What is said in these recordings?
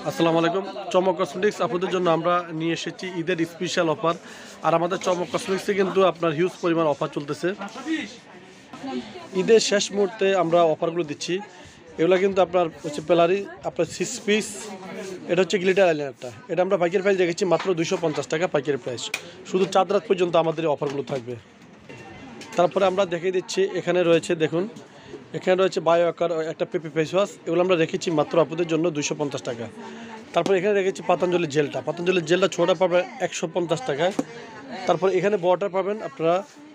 আসসালামু আলাইকুম। চমক কসমেটিক্স আপনাদের জন্য আমরা নিয়ে এসেছি ঈদের স্পেশাল অফার। আর আমাদের চমক কসমেটিক্সে কিন্তু আপনার হিউজ পরিমাণ অফার চলতেছে। ঈদের শেষ মুহূর্তে আমরা অফারগুলো দিচ্ছি। এগুলো কিন্তু আপনার হচ্ছে প্যালারি, আপনার 6 পিস। এটা হচ্ছে গ্লিটার আইলাইনারটা। এটা আমরা পাইকারি প্রাইস রেখেছি মাত্র 250 টাকা পাইকারি প্রাইস। শুধু চাঁদ রাত পর্যন্ত আমাদের এই অফারগুলো থাকবে। তারপরে আমরা দেখিয়ে দিচ্ছি, এখানে রয়েছে দেখুন, এখানে রয়েছে বায়ো আকার একটা পেপি ফেস ওয়াশ। এগুলো আমরা রেখেছি মাত্র আপনাদের জন্য 250 টাকা। তারপর এখানে রেখেছি পাতঞ্জলির জেলটা ছোটা পাবেন 150 টাকা। তারপর এখানে বড়টা পাবেন আপনারা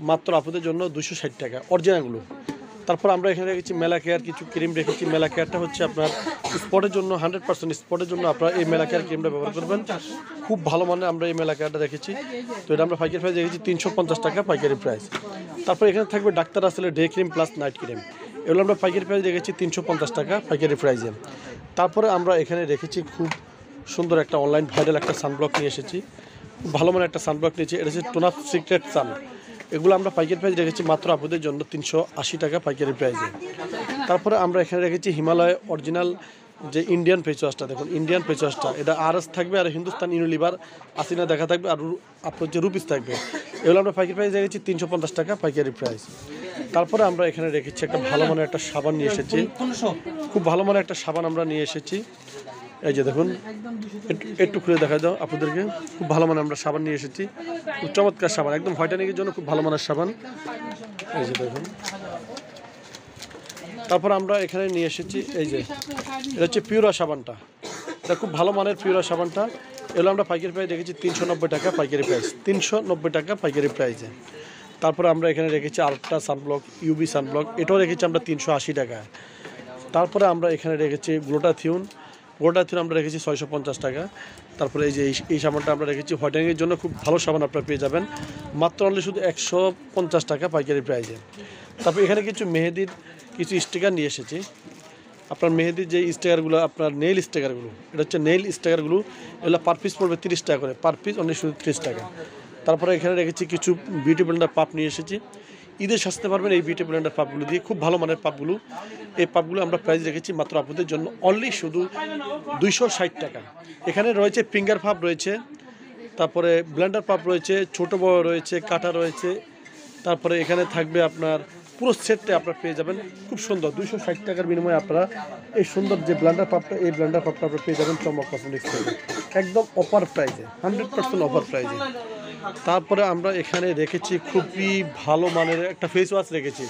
মাত্র আপনাদের জন্য 260 টাকা অরিজিনালগুলো। তারপর আমরা এখানে রেখেছি মেলা কেয়ার, কিছু ক্রিম রেখেছি। মেলা কেয়ারটা হচ্ছে আপনার স্পটের জন্য 100% স্পটের জন্য আপনারা এই মেলা কেয়ার ক্রিমটা ব্যবহার করবেন। খুব ভালো মানের আমরা এই মেলা কেয়ারটা রেখেছি। তো এটা আমরা পাইকারি প্রাইস রেখেছি 350 টাকা পাইকারি প্রাইস। তারপর এখানে থাকবে ডাক্তার রাসেলের day cream plus night cream. এগুলো আমরা পাইকারি প্রাইস রেখেছি 350 টাকা পাইকারি প্রাইসে। তারপরে আমরা এখানে রেখেছি খুব সুন্দর একটা অনলাইন ভাইরাল একটা সানব্লক নিয়ে এসেছি। খুব ভালো মানের একটা সানব্লক নিয়েছি। এটা হচ্ছে টোন আপ সিক্রেট সান। এগুলো আমরা পাইকারি প্রাইস রেখেছি মাত্র আপনাদের জন্য 380 টাকা পাইকারি প্রাইসে। তারপরে আমরা এখানে রেখেছি হিমালয় অরিজিনাল যে ইন্ডিয়ান ফেস ওয়াশটা, দেখুন ইন্ডিয়ান ফেস ওয়াশটা, এটা আরএস থাকবে আর হিন্দুস্তান ইউনিলিভার আসিনা দেখা থাকবে আর আপনার হচ্ছে রুপিস থাকবে। এগুলো আমরা পাইকারি প্রাইস রেখেছি 350 টাকা পাইকারি প্রাইস। তারপরে আমরা এখানে রেখেছি একটা ভালো মানের একটা সাবান নিয়ে এসেছি। খুব ভালো মানের একটা সাবান আমরা নিয়ে এসেছি। এই যে দেখুন, একটু খুলে দেখা দাও আপনাদেরকে। খুব ভালো মানের আমরা সাবান নিয়ে এসেছি। খুব চমৎকার সাবান, একদম হোয়াইটেনিংয়ের জন্য খুব ভালো মানের সাবান। এই যে দেখুন। তারপর আমরা এখানে নিয়ে এসেছি এই যে, এটা হচ্ছে পিউরা সাবানটা। এটা খুব ভালো মানের পিউরা সাবানটা। এগুলো আমরা পাইকারি প্রাইস রেখেছি 390 টাকা পাইকারি প্রাইস, 390 টাকা পাইকারি প্রাইসে। তারপরে আমরা এখানে রেখেছি আলট্রা সানব্লক, ইউবি সানব্লক, এটাও রেখেছি আমরা 380 টাকা। তারপরে আমরা এখানে রেখেছি গ্লুটাথিয়ন আমরা রেখেছি 650 টাকা। তারপরে এই যে এই সাবানটা আমরা রেখেছি হোয়াইটেনিংয়ের জন্য, খুব ভালো সাবান আপনারা পেয়ে যাবেন মাত্র অনলি শুধু 150 টাকা পাইকারি প্রাইসে। তারপর এখানে কিছু মেহেদির কিছু স্টিকার নিয়ে এসেছি। আপনার মেহেদির যে স্টিকারগুলো, আপনার নেইল স্টিকারগুলো, এটা হচ্ছে নেইল স্টিকারগুলো। এগুলো পার পিস পড়বে 30 টাকা করে, পার পিস অনলি শুধু 30 টাকা। তারপরে এখানে রেখেছি কিছু বিউটি ব্লেন্ডার পাপ নিয়ে এসেছি। ঈদের সাজতে পারবেন এই বিউটি ব্লেন্ডার পাপগুলো দিয়ে, খুব ভালো মানের পাপগুলো। এই পাপগুলো আমরা প্রাইস রেখেছি মাত্র আপনাদের জন্য অনলি শুধু 260 টাকা। এখানে রয়েছে ফিঙ্গার পাপ রয়েছে, তারপরে ব্লেন্ডার পাপ রয়েছে, ছোটো বড় রয়েছে, কাটা রয়েছে। তারপরে এখানে থাকবে আপনার পুরো সেটটা আপনারা পেয়ে যাবেন খুব সুন্দর 260 টাকার বিনিময়ে। আপনারা এই সুন্দর যে ব্লেন্ডার পাপটা, এই ব্লেন্ডার পাপটা আপনারা পেয়ে যাবেন চমক কসমেটিক্স থেকে একদম অফার প্রাইসে, 100% অফার প্রাইসে। তারপরে আমরা এখানে রেখেছি খুবই ভালো মানের একটা ফেস ওয়াশ রেখেছি।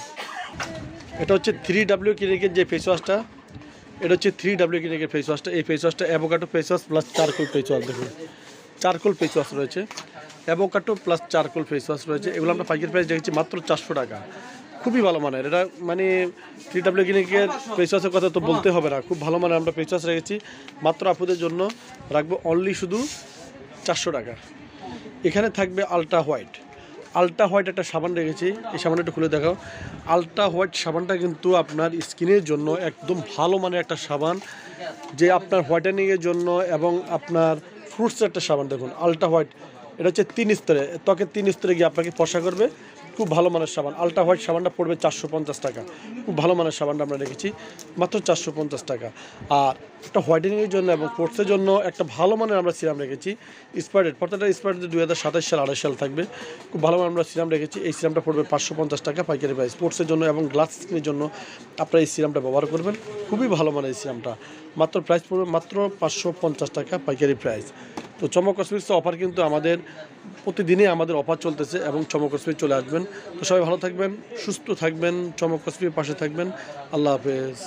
এটা হচ্ছে 3W ক্লিনিকের যে ফেস ওয়াশটা, এটা হচ্ছে 3W ক্লিনিকের ফেস ওয়াশটা। এই ফেস ওয়াশটা avocado face wash plus charcoal face wash. দেখুন চারকোল ফেস ওয়াশ রয়েছে, avocado plus charcoal face wash রয়েছে। এগুলো আমরা পাইকারি প্রাইস রেখেছি মাত্র 400 টাকা। খুবই ভালো মানের, এটা মানে 3W ক্লিনিকের ফেস ওয়াশের কথা তো বলতে হবে না। খুব ভালো মানের আমরা ফেস ওয়াশ রেখেছি মাত্র আপনাদের জন্য রাখবো অনলি শুধু 400 টাকা। এখানে থাকবে আলট্রা হোয়াইট একটা সাবান রেখেছি। এই সাবানটা একটু খুলে দেখাও। আলট্রা হোয়াইট সাবানটা কিন্তু আপনার স্কিনের জন্য একদম ভালো মানের একটা সাবান, যে আপনার হোয়াইটেনিংয়ের জন্য এবং আপনার ফ্রুটসের একটা সাবান। দেখুন আলট্রা হোয়াইট, এটা হচ্ছে 3 স্তরে, ত্বকের 3 স্তরে গিয়ে আপনাকে ফর্সা করবে। খুব ভালো মানের সাবান আলট্রা হোয়াইট সাবানটা পড়বে 450 টাকা। খুব ভালো মানের সাবানটা আমরা রেখেছি মাত্র 450 টাকা। আর একটা হোয়াইটেনিংয়ের জন্য এবং স্পোর্টসের জন্য একটা ভালো মানের আমরা সিরাম রেখেছি স্পাইডেড। প্রত্যেকটা স্পাইডেড 2027 সাল 28 সাল থাকবে। খুব ভালো মানের আমরা সিরাম রেখেছি। এই সিরামটা পড়বে 550 টাকা পাইকারি প্রাইস। স্পোর্টসের জন্য এবং গ্লাস স্কিনের জন্য আপনারা এই সিরামটা ব্যবহার করবেন। খুবই ভালো মানের এই সিরামটা, মাত্র প্রাইস পড়বে মাত্র 550 টাকা পাইকারি প্রাইস। তো চমক কসমেটিক্সের অফার কিন্তু আমাদের প্রতিদিনই আমাদের অফার চলতেছে এবং চমক কসমেটিক্স চলে আসবেন। তো সবাই ভালো থাকবেন, সুস্থ থাকবেন, চমক কসমেটিক্সের পাশে থাকবেন। আল্লাহ হাফেজ।